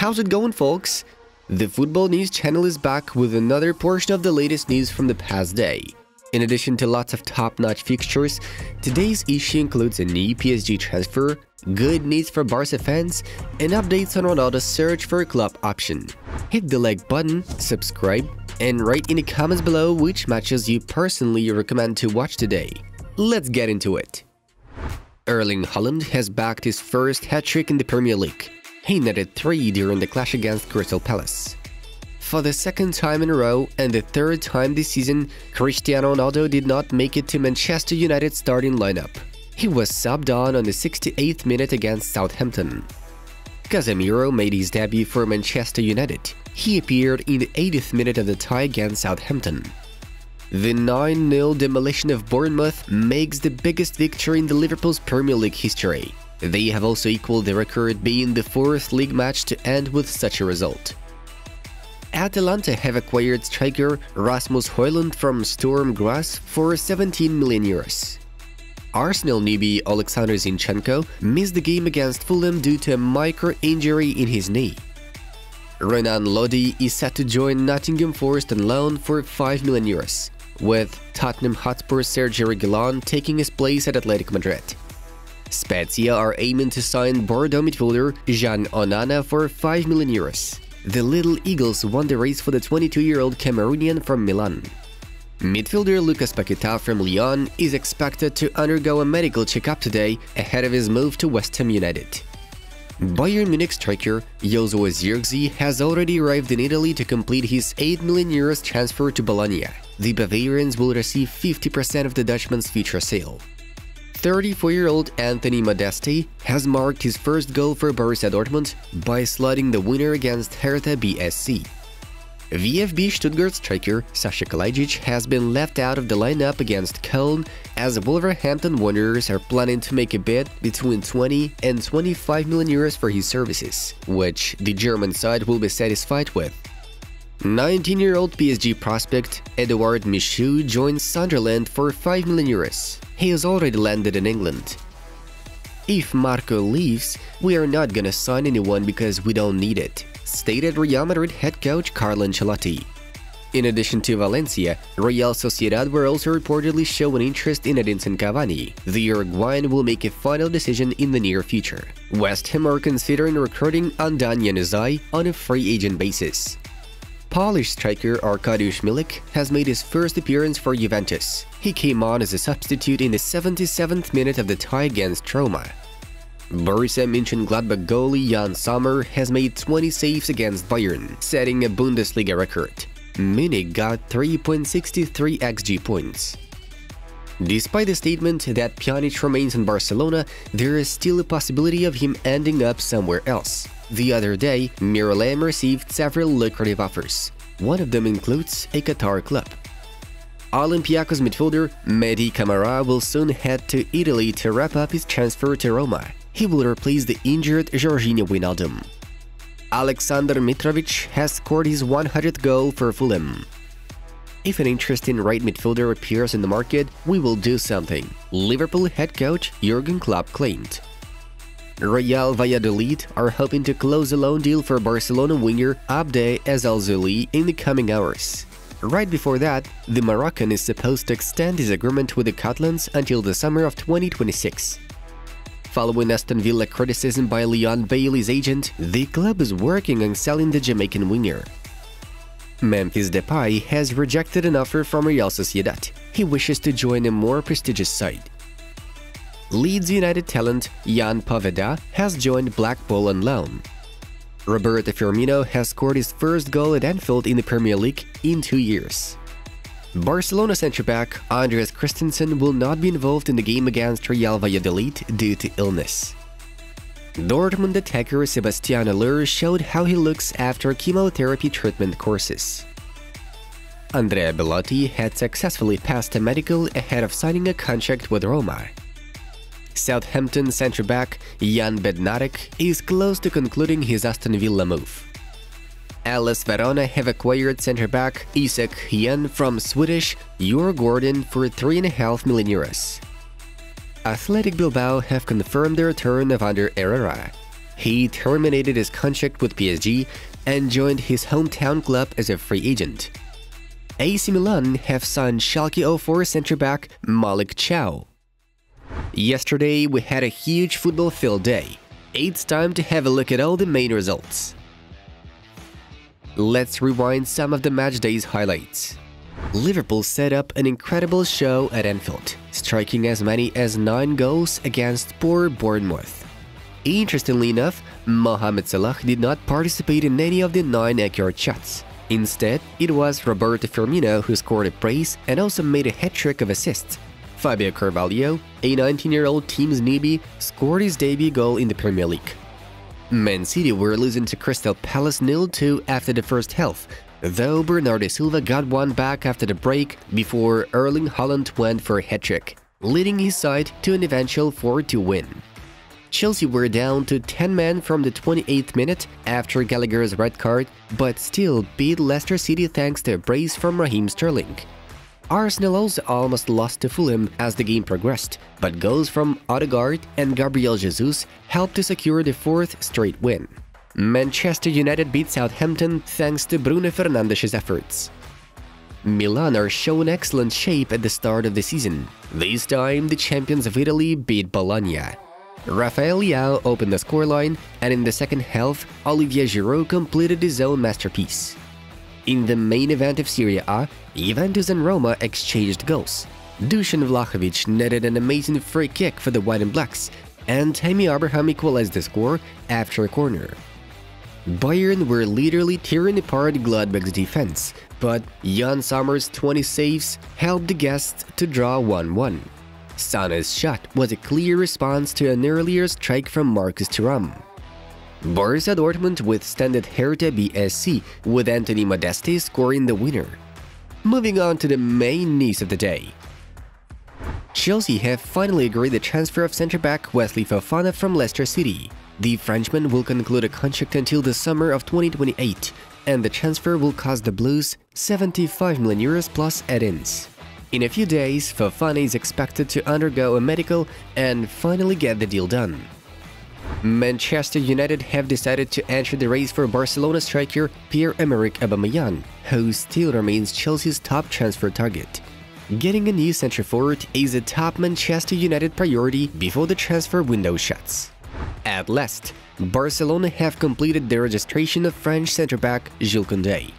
How's it going, folks? The Football News channel is back with another portion of the latest news from the past day. In addition to lots of top-notch fixtures, today's issue includes a new PSG transfer, good news for Barca fans, and updates on Ronaldo's search for a club option. Hit the like button, subscribe, and write in the comments below which matches you personally recommend to watch today. Let's get into it. Erling Haaland has backed his first hat-trick in the Premier League. He netted 3 during the clash against Crystal Palace. For the second time in a row and the third time this season, Cristiano Ronaldo did not make it to Manchester United's starting lineup. He was subbed on the 68th minute against Southampton. Casemiro made his debut for Manchester United. He appeared in the 80th minute of the tie against Southampton. The 9-0 demolition of Bournemouth makes the biggest victory in the Liverpool's Premier League history. They have also equaled the record, being the 4th league match to end with such a result. Atalanta have acquired striker Rasmus Højlund from Sturm Graz for 17 million euros. Arsenal newbie Alexander Zinchenko missed the game against Fulham due to a micro-injury in his knee. RONALDO DID is set to join Nottingham Forest on loan for 5 million euros, with Tottenham Hotspur's Sergio Reguilón taking his place at Athletic Madrid. Spezia are aiming to sign Bordeaux midfielder Jean Onana for 5 million euros. The Little Eagles won the race for the 22-year-old Cameroonian from Milan. Midfielder Lucas Paquetá from Lyon is expected to undergo a medical checkup today ahead of his move to West Ham United. Bayern Munich striker Joshua Zirkzee has already arrived in Italy to complete his 8 million euros transfer to Bologna. The Bavarians will receive 50% of the Dutchman's future sale. 34-year-old Anthony Modeste has marked his first goal for Borussia Dortmund by slotting the winner against Hertha BSC. VfB Stuttgart striker Sasha Kalajdzic has been left out of the lineup against Köln, as Wolverhampton Wanderers are planning to make a bid between 20 and 25 million euros for his services, which the German side will be satisfied with. 19-year-old PSG prospect Edouard Michut joins Sunderland for 5 million euros. He has already landed in England. If Marca leaves, we are not gonna sign anyone because we don't need it, stated Real Madrid head coach Carlo Ancelotti. In addition to Valencia, Real Sociedad were also reportedly showing interest in Edinson Cavani. The Uruguayan will make a final decision in the near future. West Ham are considering recruiting Andan Januzaj on a free agent basis. Polish striker Arkadiusz Milik has made his first appearance for Juventus. He came on as a substitute in the 77th minute of the tie against Roma. Borussia Mönchengladbach goalie Jan Sommer has made 20 saves against Bayern, setting a Bundesliga record. Munich got 3.63 xG points. Despite the statement that Pjanic remains in Barcelona, there is still a possibility of him ending up somewhere else. The other day, Miralem received several lucrative offers. One of them includes a Qatar club. Olympiacos midfielder Mehdi Camara will soon head to Italy to wrap up his transfer to Roma. He will replace the injured Jorginho Wijnaldum. Aleksandar Mitrovic has scored his 100th goal for Fulham. If an interesting right midfielder appears in the market, we will do something, Liverpool head coach Jurgen Klopp claimed. Real Valladolid are hoping to close a loan deal for Barcelona winger Abde El-Zouli in the coming hours. Right before that, the Moroccan is supposed to extend his agreement with the Catalans until the summer of 2026. Following Aston Villa criticism by Leon Bailey's agent, the club is working on selling the Jamaican winger. Memphis Depay has rejected an offer from Real Sociedad. He wishes to join a more prestigious side. Leeds United talent Jan Poveda has joined Blackpool on loan. Roberto Firmino has scored his first goal at Anfield in the Premier League in 2 years. Barcelona centre-back Andreas Christensen will not be involved in the game against Real Valladolid due to illness. Dortmund attacker Sebastian Aller showed how he looks after chemotherapy treatment courses. Andrea Bellotti had successfully passed a medical ahead of signing a contract with Roma. Southampton centre-back Jan Bednarek is close to concluding his Aston Villa move. Hellas Verona have acquired centre-back Isak Hien from Swedish Djurgården for 3.5 million euros. Athletic Bilbao have confirmed the return of Ander Herrera. he terminated his contract with PSG and joined his hometown club as a free agent. AC Milan have signed Schalke 04 centre-back Malik Chow. Yesterday we had a huge football-filled day. It's time to have a look at all the main results. Let's rewind some of the match day's highlights. Liverpool set up an incredible show at Anfield, striking as many as 9 goals against poor Bournemouth. Interestingly enough, Mohamed Salah did not participate in any of the 9 accurate shots. Instead, it was Roberto Firmino who scored a brace and also made a hat-trick of assists. Fabio Carvalho, a 19-year-old team's newbie, scored his debut goal in the Premier League. Man City were losing to Crystal Palace 0-2 after the first half, though Bernardo Silva got one back after the break before Erling Haaland went for a hat-trick, leading his side to an eventual 4-2 win. Chelsea were down to 10 men from the 28th minute after Gallagher's red card, but still beat Leicester City thanks to a brace from Raheem Sterling. Arsenal also almost lost to Fulham as the game progressed, but goals from Odegaard and Gabriel Jesus helped to secure the 4th straight win. Manchester United beat Southampton thanks to Bruno Fernandes' efforts. Milan are showing excellent shape at the start of the season. This time, the champions of Italy beat Bologna. Rafael Leao opened the scoreline, and in the second half, Olivier Giroud completed his own masterpiece. In the main event of Serie A, Juventus and Roma exchanged goals. Dusan Vlahovic netted an amazing free kick for the White and Blacks, and Tammy Abraham equalized the score after a corner. Bayern were literally tearing apart Gladbach's defense, but Jan Sommer's 20 saves helped the guests to draw 1-1. Sané's shot was a clear response to an earlier strike from Marcus Thuram. Borussia Dortmund withstood Hertha BSC, with Anthony Modeste scoring the winner. Moving on to the main news of the day. Chelsea have finally agreed the transfer of centre-back Wesley Fofana from Leicester City. The Frenchman will conclude a contract until the summer of 2028, and the transfer will cost the Blues €75 million plus add-ins. In a few days, Fofana is expected to undergo a medical and finally get the deal done. Manchester United have decided to enter the race for Barcelona striker Pierre-Emerick Aubameyang, who still remains Chelsea's top transfer target. Getting a new centre-forward is a top Manchester United priority before the transfer window shuts. At last, Barcelona have completed the registration of French centre-back Jules Koundé.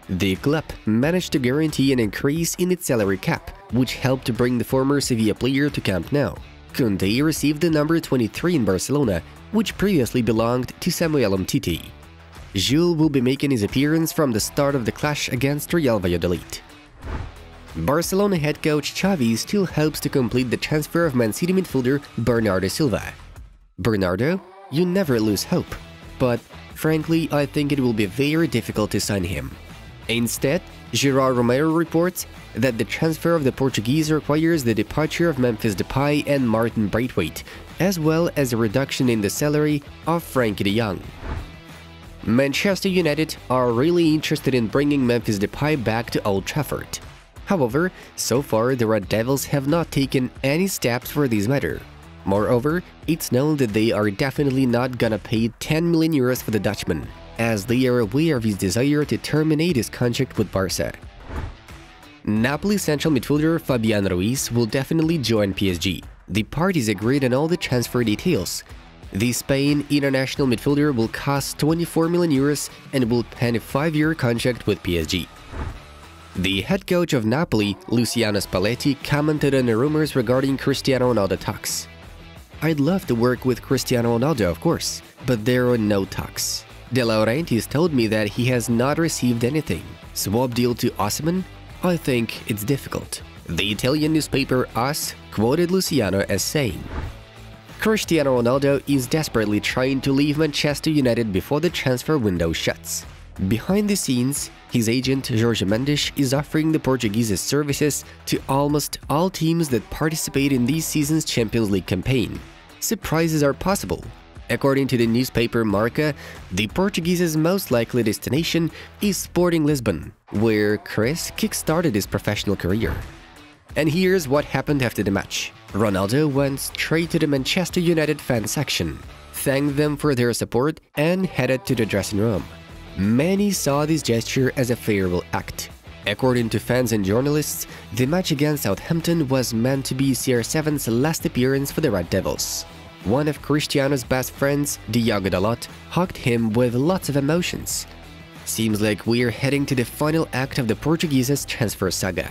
The club managed to guarantee an increase in its salary cap, which helped to bring the former Sevilla player to Camp Nou. Koundé received the number 23 in Barcelona, which previously belonged to Samuel Umtiti. Jules will be making his appearance from the start of the clash against Real Valladolid. Barcelona head coach Xavi still hopes to complete the transfer of Man City midfielder Bernardo Silva. Bernardo, you never lose hope, but frankly I think it will be very difficult to sign him. Instead, Gerard Romero reports that the transfer of the Portuguese requires the departure of Memphis Depay and Martin Braithwaite, as well as a reduction in the salary of Frankie de Jong. Manchester United are really interested in bringing Memphis Depay back to Old Trafford. However, so far the Red Devils have not taken any steps for this matter. Moreover, it's known that they are definitely not gonna pay €10 million for the Dutchman, as they are aware of his desire to terminate his contract with Barca. Napoli central midfielder Fabian Ruiz will definitely join PSG. The parties agreed on all the transfer details. The Spain international midfielder will cost €24 million and will pen a 5-year contract with PSG. The head coach of Napoli, Luciano Spalletti, commented on the rumors regarding Cristiano Ronaldo talks. "I'd love to work with Cristiano Ronaldo, of course, but there are no talks. De Laurentiis told me that he has not received anything. Swap deal to Osimhen? I think it's difficult." The Italian newspaper AS quoted Luciano as saying, "Cristiano Ronaldo is desperately trying to leave Manchester United before the transfer window shuts." Behind the scenes, his agent Jorge Mendes is offering the Portuguese's services to almost all teams that participate in this season's Champions League campaign. Surprises are possible. According to the newspaper Marca, the Portuguese's most likely destination is Sporting Lisbon, where Cris kick-started his professional career. And here's what happened after the match. Ronaldo went straight to the Manchester United fan section. thanked them for their support, and headed to the dressing room. Many saw this gesture as a favorable act. According to fans and journalists, the match against Southampton was meant to be CR7's last appearance for the Red Devils. One of Cristiano's best friends, Diogo Dalot, hugged him with lots of emotions. Seems like we're heading to the final act of the Portuguese's transfer saga.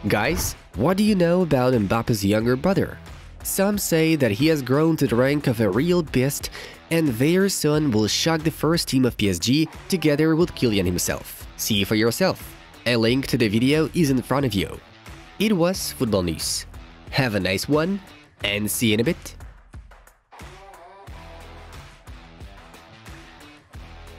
Guys, what do you know about Mbappe's younger brother? Some say that he has grown to the rank of a real beast, and their son will shock the first team of PSG together with Kylian himself. See for yourself. A link to the video is in front of you. It was Football News. Have a nice one, and see you in a bit.